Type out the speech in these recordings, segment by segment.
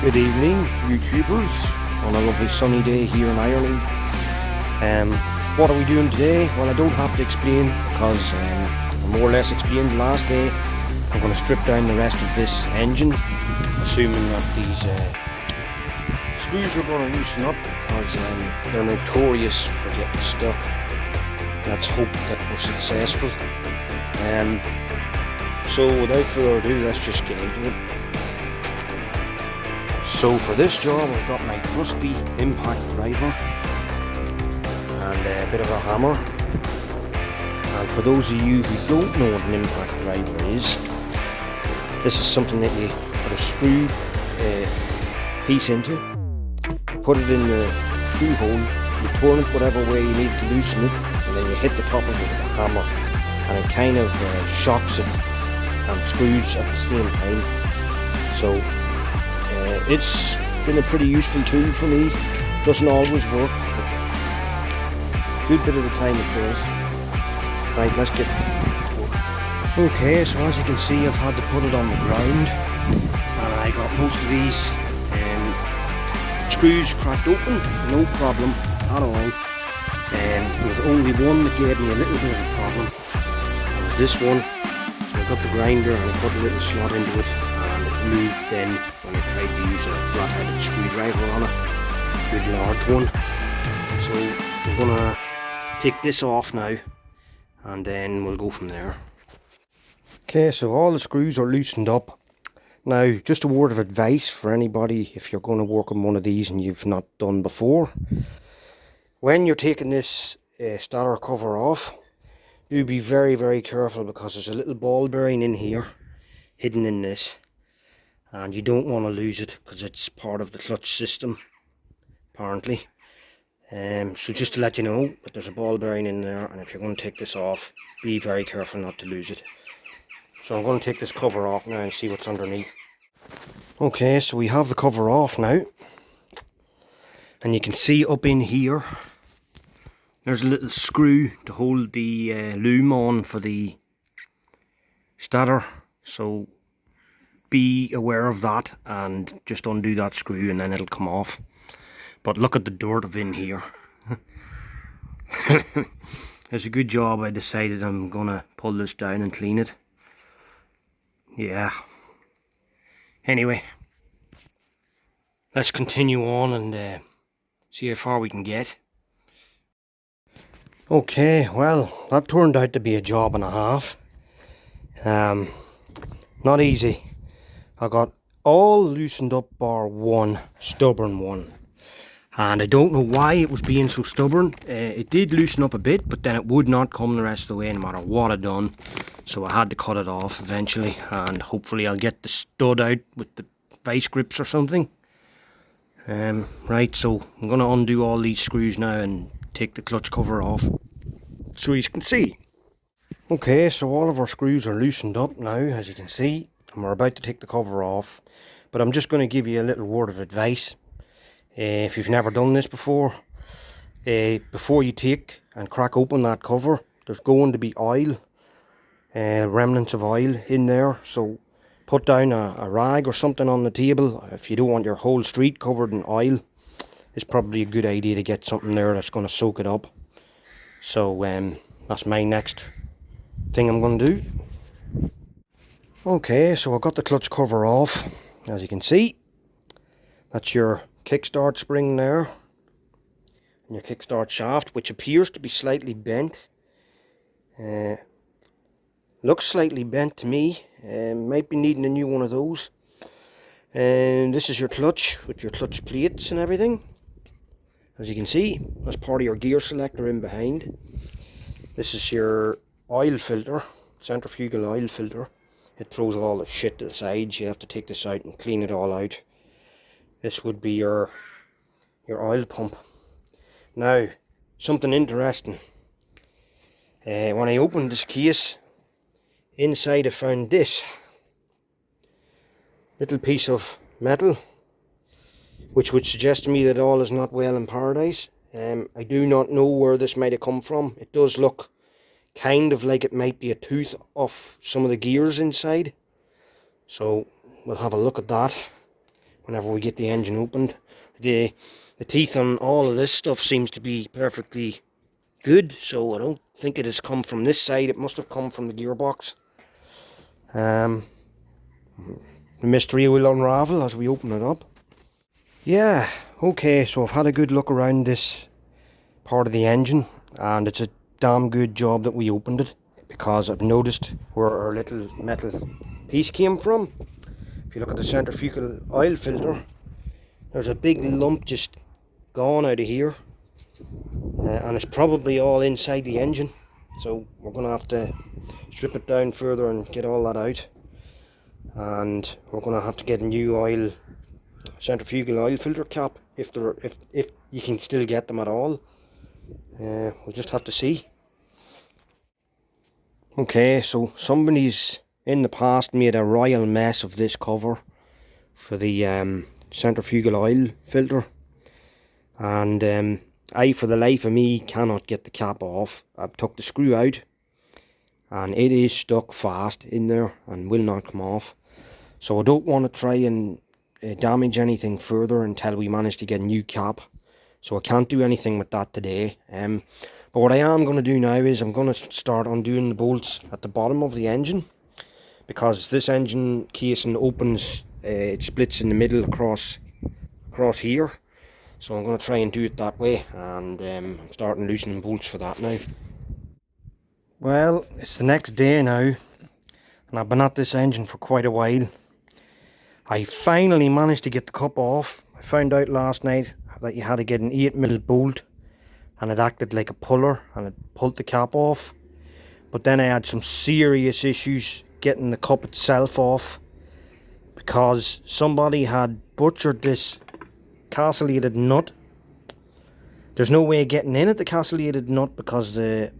Good evening, YouTubers, on a lovely sunny day here in Ireland. What are we doing today? Well, I don't have to explain because I more or less explained the last day. I'm going to strip down the rest of this engine, assuming that these screws are going to loosen up because they're notorious for getting stuck. Let's hope that we're successful. So without further ado, let's just get into it. So for this job I've got my trusty impact driver and a bit of a hammer. And for those of you who don't know what an impact driver is, this is something that you put a screw piece into, put it in the screw hole, you turn it whatever way you need to loosen it, and then you hit the top of it with a hammer and it kind of shocks it and screws at the same time. So it's been a pretty useful tool for me. Doesn't always work, but good bit of the time it does. Right, let's get to work. Okay, so as you can see, I've had to put it on the ground, and I got most of these screws cracked open, no problem at all. There was only one that gave me a little bit of a problem. It was this one. So I got the grinder and I put a little slot into it, and it moved then when I tried to use a flat-headed screwdriver on it, good large one. So I'm gonna take this off now and then we'll go from there. Okay, so all the screws are loosened up. Now, just a word of advice for anybody if you're going to work on one of these and you've not done before. When you're taking this starter cover off, do be very, very careful because there's a little ball bearing in here, hidden in this, and you don't want to lose it because it's part of the clutch system, apparently. So just to let you know that there's a ball bearing in there, and if you're going to take this off, be very careful not to lose it. So I'm going to take this cover off now and see what's underneath. Okay, so we have the cover off now, and you can see up in here there's a little screw to hold the loom on for the starter, so be aware of that and just undo that screw and then it'll come off. But look at the dirt of in here. It's a good job I decided I'm gonna pull this down and clean it. Yeah. Anyway, let's continue on and see how far we can get. Okay, well, that turned out to be a job and a half. Not easy. I got all loosened up bar one stubborn one, and I don't know why it was being so stubborn. It did loosen up a bit, but then it would not come the rest of the way no matter what I'd done, so I had to cut it off eventually, and hopefully I'll get the stud out with the vice grips or something. Right, so I'm going to undo all these screws now and take the clutch cover off so you can see. Okay, so all of our screws are loosened up now, as you can see, and we're about to take the cover off. But I'm just going to give you a little word of advice. If you've never done this before you take and crack open that cover, there's going to be oil, remnants of oil in there, so put down a rag or something on the table. If you don't want your whole street covered in oil, it's probably a good idea to get something there that's going to soak it up. So that's my next thing I'm going to do. Okay, so I got the clutch cover off, as you can see. That's your kickstart spring there, and your kickstart shaft, which appears to be slightly bent. Looks slightly bent to me. Might be needing a new one of those. And this is your clutch with your clutch plates and everything. As you can see, that's part of your gear selector in behind. This is your oil filter, centrifugal oil filter. It throws all the shit to the sides. You have to take this out and clean it all out. This would be your oil pump. Now, something interesting. When I opened this case, inside I found this little piece of metal, which would suggest to me that all is not well in paradise. I do not know where this might have come from. It does look kind of like it might be a tooth off some of the gears inside. So we'll have a look at that. whenever we get the engine opened. The teeth on all of this stuff seems to be perfectly good, so I don't think it has come from this side. It must have come from the gearbox. The mystery will unravel as we open it up. Yeah, okay, so I've had a good look around this part of the engine, and it's a damn good job that we opened it, because I've noticed where our little metal piece came from. If you look at the centrifugal oil filter, there's a big lump just gone out of here, and it's probably all inside the engine, so we're going to have to strip it down further and get all that out, and we're going to have to get a new centrifugal oil filter cap if you can still get them at all. We'll just have to see. Okay, so somebody's in the past made a royal mess of this cover for the centrifugal oil filter, and I, for the life of me, cannot get the cap off. I've took the screw out and it is stuck fast in there and will not come off, so I don't want to try and damage anything further until we manage to get a new cap, so I can't do anything with that today. But what I am going to do now is I'm going to start undoing the bolts at the bottom of the engine, because this engine casing opens, it splits in the middle across here, so I'm going to try and do it that way, and I'm starting loosening bolts for that now. Well, it's the next day now, and I've been at this engine for quite a while. I finally managed to get the cup off. I found out last night that you had to get an 8mm bolt, and it acted like a puller and it pulled the cap off. But then I had some serious issues getting the cup itself off, because somebody had butchered this castellated nut. There's no way of getting in at the castellated nut because the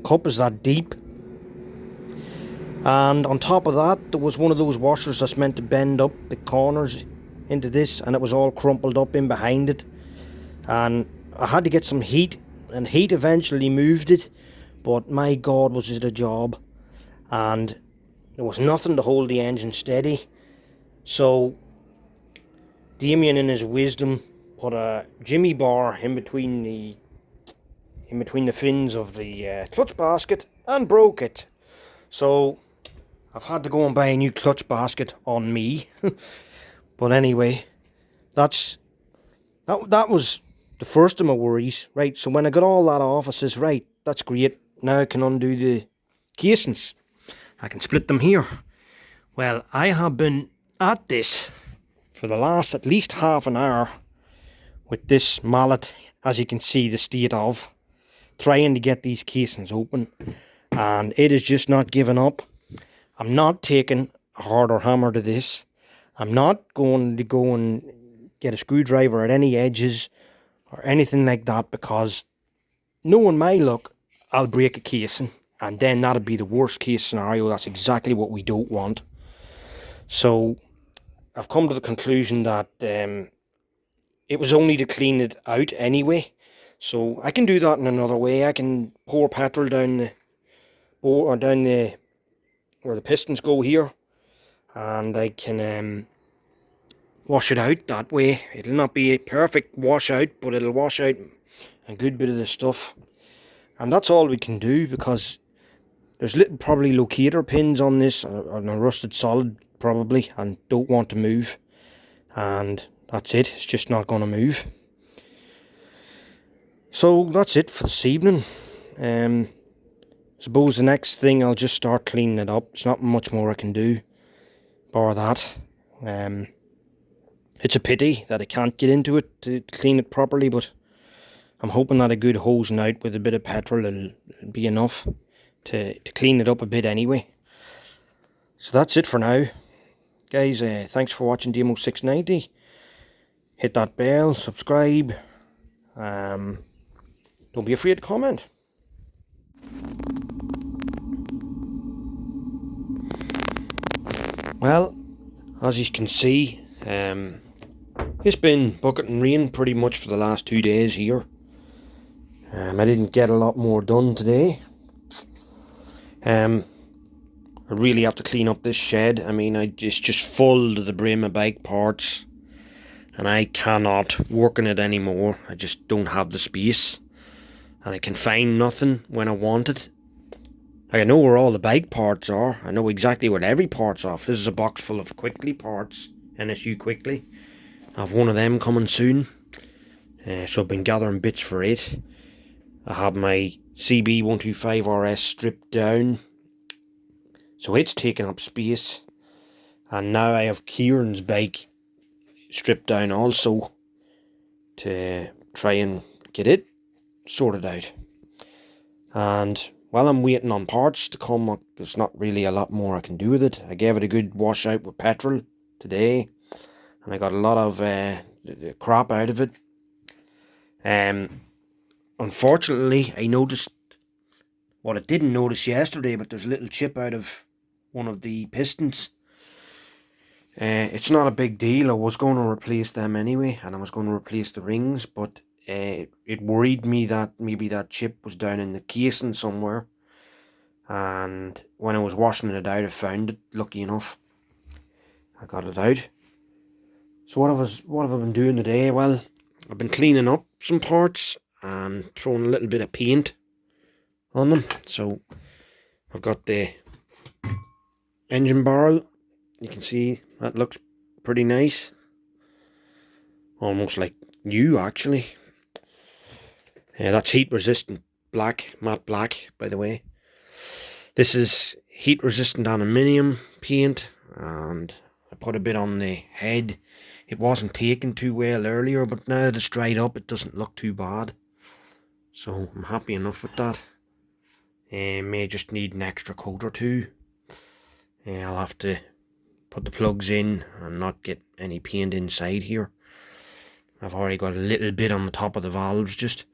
cup is that deep. And on top of that, there was one of those washers that's meant to bend up the corners into this, and it was all crumpled up in behind it. And I had to get some heat, and heat eventually moved it, but my God, was it a job. And there was nothing to hold the engine steady, so Damien in his wisdom put a jimmy bar in between the fins of the clutch basket and broke it. So I've had to go and buy a new clutch basket on me. But anyway, that was the first of my worries, right? So when I got all that off, I says, right, that's great. Now I can undo the casings. I can split them here. Well, I have been at this for the last at least half an hour with this mallet, as you can see the state of, trying to get these casings open, and it is just not giving up. I'm not taking a harder hammer to this. I'm not going to go and get a screwdriver at any edges or anything like that, because knowing my luck, I'll break a casing, and then that'll be the worst case scenario. That's exactly what we don't want. So I've come to the conclusion that it was only to clean it out anyway, so I can do that in another way. I can pour petrol down where the pistons go here, and I can wash it out that way. It'll not be a perfect wash out, but it'll wash out a good bit of the stuff, and that's all we can do, because there's little probably locator pins on this, on a rusted solid probably, and don't want to move, and that's it. It's just not going to move. So that's it for this evening. Suppose the next thing, I'll just start cleaning it up. There's not much more I can do bar that. It's a pity that I can't get into it to clean it properly, but I'm hoping that a good hosing out with a bit of petrol will be enough to clean it up a bit anyway. So that's it for now, guys. Thanks for watching Demo 690. Hit that bell, subscribe. Don't be afraid to comment. Well, as you can see, it's been bucketing rain pretty much for the last 2 days here. I didn't get a lot more done today. I I really have to clean up this shed. I mean, it's just full to the brim of bike parts, and I cannot work in it anymore. I just don't have the space, and I can find nothing when I want it. I know where all the bike parts are. I know exactly where every part's off. This is a box full of Quickly parts, NSU Quickly. I have one of them coming soon, so I've been gathering bits for it. I have my CB125RS stripped down, so it's taking up space. And now I have Kieran's bike stripped down also, to try and get it sorted out. And while I'm waiting on parts to come, there's not really a lot more I can do with it. I gave it a good wash out with petrol today, and I got a lot of crap out of it. Unfortunately, I noticed what I didn't notice yesterday, but there's a little chip out of one of the pistons. It's not a big deal. I was going to replace them anyway, and I was going to replace the rings, but it worried me that maybe that chip was down in the casing somewhere. And when I was washing it out, I found it, lucky enough. I got it out. So what have I been doing today? Well, I've been cleaning up some parts and throwing a little bit of paint on them. So I've got the engine barrel. You can see that looks pretty nice. Almost like new, actually. That's heat resistant black, matte black, by the way. This is heat resistant aluminium paint, and I put a bit on the head. It wasn't taken too well earlier, but now that it's dried up, it doesn't look too bad. So I'm happy enough with that. May just need an extra coat or two. I'll have to put the plugs in and not get any paint inside here. I've already got a little bit on the top of the valves just.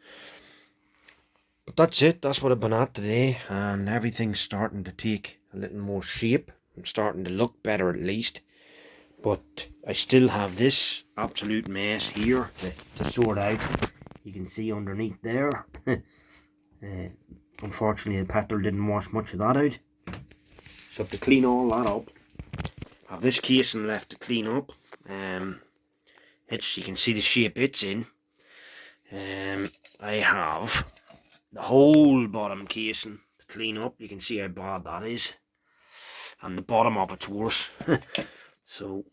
But that's it. That's what I've been at today, and everything's starting to take a little more shape. I'm starting to look better at least. But I still have this absolute mess here to sort out. You can see underneath there. Unfortunately, the petrol didn't wash much of that out. So I have to clean all that up. I have this casing left to clean up. You can see the shape it's in. I have the whole bottom casing to clean up. You can see how bad that is. And the bottom of it's worse. So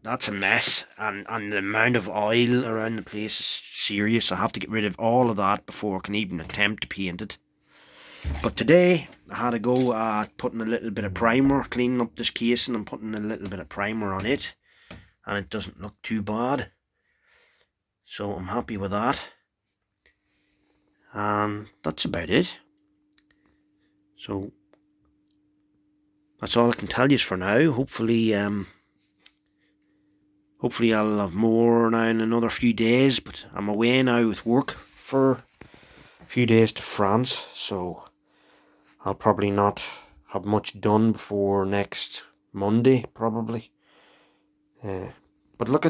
that's a mess. And the amount of oil around the place is serious. I have to get rid of all of that before I can even attempt to paint it. But today I had to go putting a little bit of primer, cleaning up this casing and putting a little bit of primer on it. And it doesn't look too bad. So I'm happy with that. And that's about it. So that's all I can tell you for now. Hopefully I'll have more now in another few days, but I'm away now with work for a few days to France, so I'll probably not have much done before next Monday, probably. But look,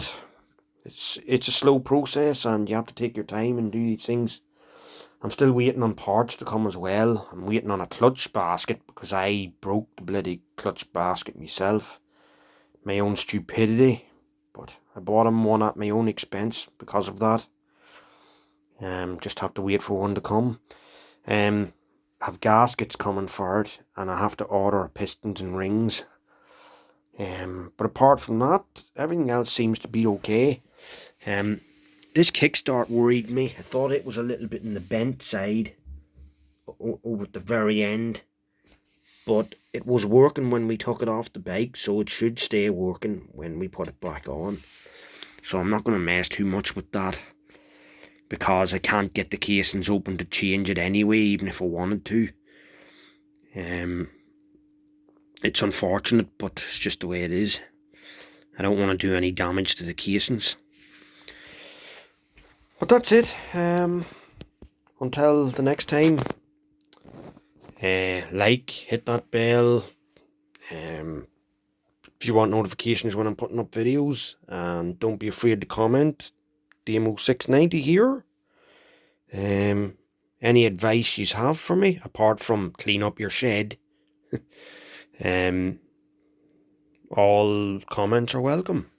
it's a slow process, and you have to take your time and do these things. I'm still waiting on parts to come as well. I'm waiting on a clutch basket because I broke the bloody clutch basket myself. My own stupidity. But I bought him one at my own expense because of that. Just have to wait for one to come. I have gaskets coming for it, and I have to order pistons and rings. But apart from that, everything else seems to be okay. This kickstart worried me. I thought it was a little bit in the bent side over at the very end, but it was working when we took it off the bike, so it should stay working when we put it back on. So I'm not going to mess too much with that, because I can't get the casings open to change it anyway, even if I wanted to. It's unfortunate, but it's just the way it is. I don't want to do any damage to the casings. But that's it. Until the next time, hit that bell. If you want notifications when I'm putting up videos, and don't be afraid to comment. Demo690 here. Any advice you have for me, apart from clean up your shed, All comments are welcome.